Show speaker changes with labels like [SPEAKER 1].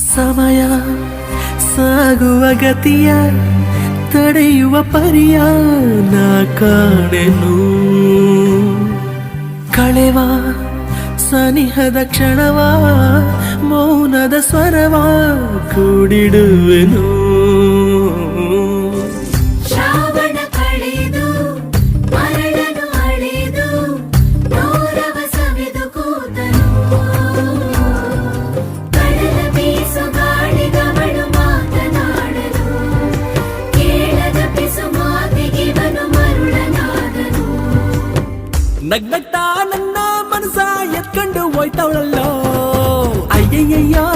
[SPEAKER 1] ಸಮಯ ಸಾಗುವ ಗತಿಯ ತಡೆಯುವ ಪರಿಯ ನಾ ಕಾಣೆನು. ಕಳೆವ ಸನಿಹದ ಕ್ಷಣವ ಮೌನದ ಸ್ವರವ ಕೂಡಿಡುವೆನು.
[SPEAKER 2] ಶ್ರಾವಣ ಕಳೆದು ಮರಳನು ಅಳೆದು ನೋರವ ಸವಿದು ಕೂತನು. ಕಡಲ ಬೀಸು ಗಾಳಿಗವಳು ಮಾತನಾಡಲು ಕೇಳದ ಪಿಸು ಮಾತಿಗಿವನು ಮರುಳನಾದನು.
[SPEAKER 1] ನಗ್ನಗ್ತಾ ನನ್ನ ಮನಸ ಎತ್ಕೊಂಡು ಹೋಯ್ತವಳಲ್ಲೋ ಅಯ್ಯಯ್ಯಯ್ಯೋ.